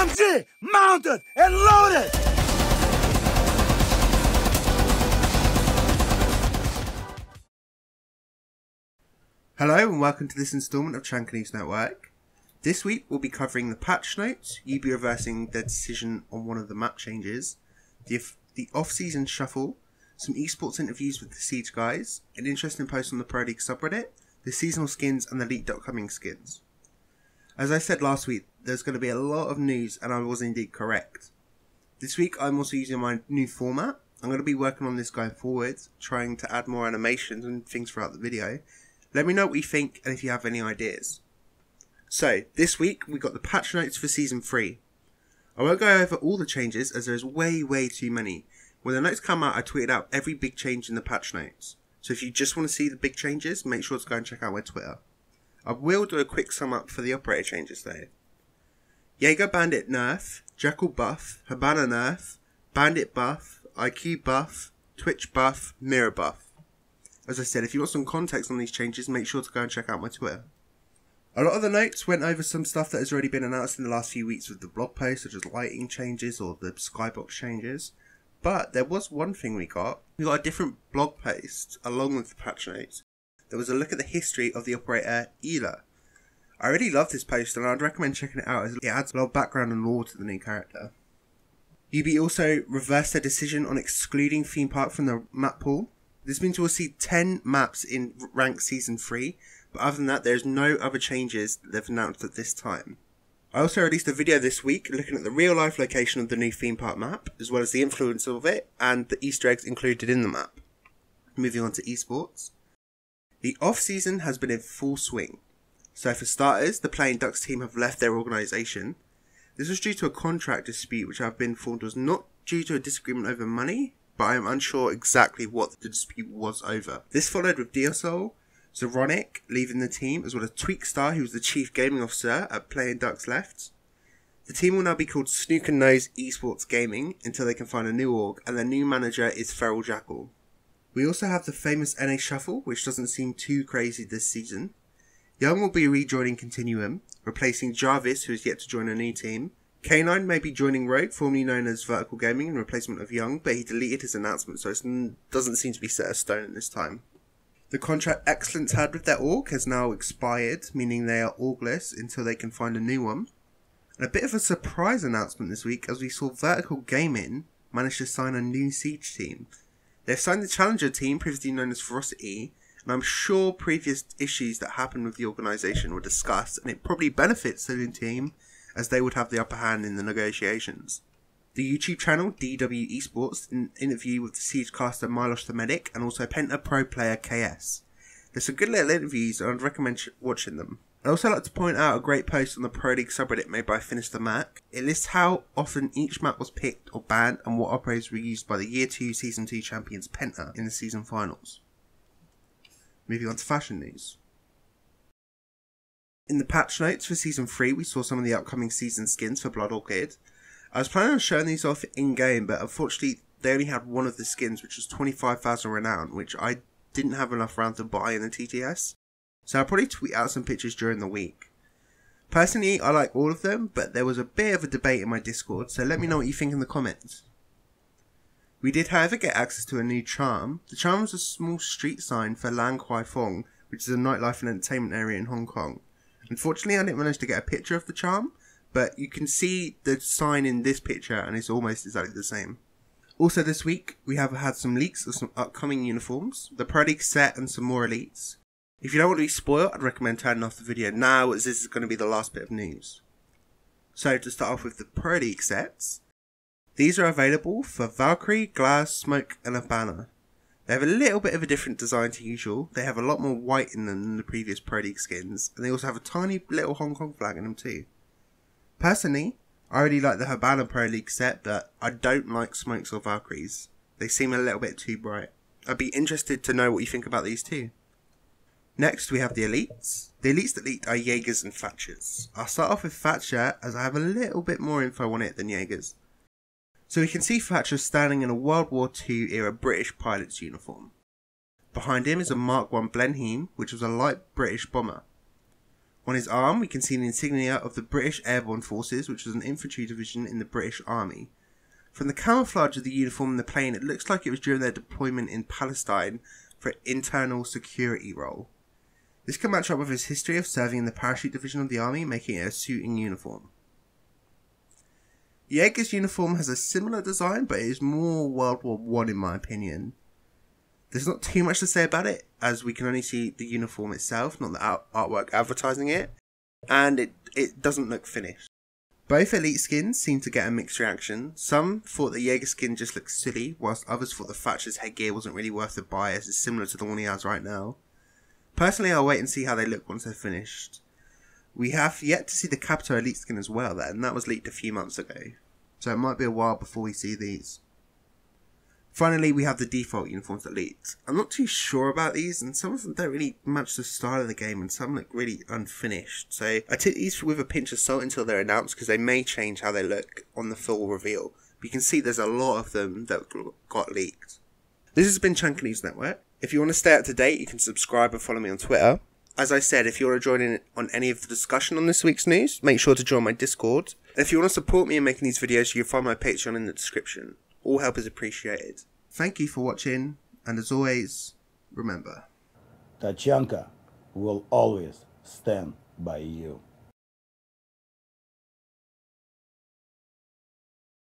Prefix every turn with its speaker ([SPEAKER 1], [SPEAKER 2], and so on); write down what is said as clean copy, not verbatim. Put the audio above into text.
[SPEAKER 1] SMG mounted and loaded!
[SPEAKER 2] Hello and welcome to this installment of Chanka News Network. This week we'll be covering the patch notes, UB reversing their decision on one of the map changes, the off-season shuffle, some esports interviews with the Siege guys, an interesting post on the Pro League subreddit, the seasonal skins and the leaked upcoming skins. As I said last week, there's going to be a lot of news and I was indeed correct. This week I'm also using my new format. I'm going to be working on this going forward, trying to add more animations and things throughout the video. Let me know what you think and if you have any ideas. So, this week we got the patch notes for Season 3. I won't go over all the changes as there's way too many. When the notes come out, I tweeted out every big change in the patch notes. So if you just want to see the big changes, make sure to go and check out my Twitter. I will do a quick sum up for the operator changes though. Jaeger Bandit nerf, Jackal buff, Habana nerf, Bandit buff, IQ buff, Twitch buff, Mirror buff. As I said, if you want some context on these changes, make sure to go and check out my Twitter. A lot of the notes went over some stuff that has already been announced in the last few weeks with the blog posts, such as lighting changes or the skybox changes. But there was one thing we got. We got a different blog post along with the patch notes. There was a look at the history of the operator Ela. I really love this post and I'd recommend checking it out as it adds a lot of background and lore to the new character. UB also reversed their decision on excluding Theme Park from the map pool. This means we'll see 10 maps in Rank Season 3, but other than that there's no other changes that they've announced at this time. I also released a video this week looking at the real life location of the new Theme Park map, as well as the influence of it and the Easter eggs included in the map. Moving on to esports. The off-season has been in full swing. So for starters, the Pducks team have left their organisation. This was due to a contract dispute which I've been informed was not due to a disagreement over money, but I am unsure exactly what the dispute was over. This followed with Diosol, Zoronic leaving the team, as well as Tweakstar, who was the chief gaming officer at Pducks left. The team will now be called Snook and Nose Esports Gaming until they can find a new org, and their new manager is Feral Jackal. We also have the famous NA Shuffle, which doesn't seem too crazy this season. Young will be rejoining Continuum, replacing Jarvis, who is yet to join a new team. K9 may be joining Rogue, formerly known as Vertical Gaming, in replacement of Young, but he deleted his announcement, so it doesn't seem to be set as stone at this time. The contract Excellence had with their org has now expired, meaning they are orgless until they can find a new one. And a bit of a surprise announcement this week, as we saw Vertical Gaming manage to sign a new Siege team. They've signed the Challenger team, previously known as Ferocity, and I'm sure previous issues that happened with the organisation were discussed, and it probably benefits the new team, as they would have the upper hand in the negotiations. The YouTube channel DW Esports did an interview with the Siege caster Milos the Medic and also Penta Pro player KS. There's some good little interviews and I'd recommend watching them. I'd also like to point out a great post on the Pro League subreddit made by Finish the Mac. It lists how often each map was picked or banned and what operators were used by the Year 2 Season 2 champions Penta in the season finals. Moving on to fashion news. In the patch notes for Season 3 we saw some of the upcoming season skins for Blood Orchid. I was planning on showing these off in-game, but unfortunately they only had one of the skins, which was 25,000 renown, which I didn't have enough round to buy in the TTS. So I'll probably tweet out some pictures during the week. Personally, I like all of them, but there was a bit of a debate in my Discord, so let me know what you think in the comments. We did however get access to a new charm. The charm was a small street sign for Lan Kwai Fong, which is a nightlife and entertainment area in Hong Kong. Unfortunately, I didn't manage to get a picture of the charm, but you can see the sign in this picture and it's almost exactly the same. Also this week, we have had some leaks of some upcoming uniforms, the Pro League set and some more elites. If you don't want to be spoiled, I'd recommend turning off the video now as this is going to be the last bit of news. So to start off with the Pro League sets, these are available for Valkyrie, Glass, Smoke and a banner. They have a little bit of a different design to usual, they have a lot more white in them than the previous Pro League skins, and they also have a tiny little Hong Kong flag in them too. Personally, I really like the Habana Pro League set, but I don't like Smokes or Valkyries. They seem a little bit too bright. I'd be interested to know what you think about these too. Next we have the elites. The elites that leaked are Jaegers and Thatchers. I'll start off with Thatcher as I have a little bit more info on it than Jaegers. So we can see Thatcher standing in a World War II era British pilot's uniform. Behind him is a Mark I Blenheim, which was a light British bomber. On his arm, we can see an insignia of the British Airborne Forces, which was an infantry division in the British Army. From the camouflage of the uniform and the plane, it looks like it was during their deployment in Palestine for an internal security role. This can match up with his history of serving in the parachute division of the army, making it a suiting uniform. Jaeger's uniform has a similar design, but it is more World War I in my opinion. There's not too much to say about it, as we can only see the uniform itself, not the artwork advertising it, and it doesn't look finished. Both elite skins seem to get a mixed reaction. Some thought the Jaeger skin just looked silly, whilst others thought the Thatcher's headgear wasn't really worth the buy as it's similar to the one he has right now. Personally, I'll wait and see how they look once they're finished. We have yet to see the Capito Elite skin as well then, and that was leaked a few months ago. So it might be a while before we see these. Finally, we have the default uniforms that leaked. I'm not too sure about these, and some of them don't really match the style of the game, and some look really unfinished. So I take these with a pinch of salt until they're announced, because they may change how they look on the full reveal. But you can see there's a lot of them that got leaked. This has been Chanka News Network. If you want to stay up to date, you can subscribe and follow me on Twitter. As I said, if you want to join in on any of the discussion on this week's news, make sure to join my Discord. If you want to support me in making these videos, you can find my Patreon in the description. All help is appreciated. Thank you for watching, and as always, remember,
[SPEAKER 3] that Chanka will always stand by you.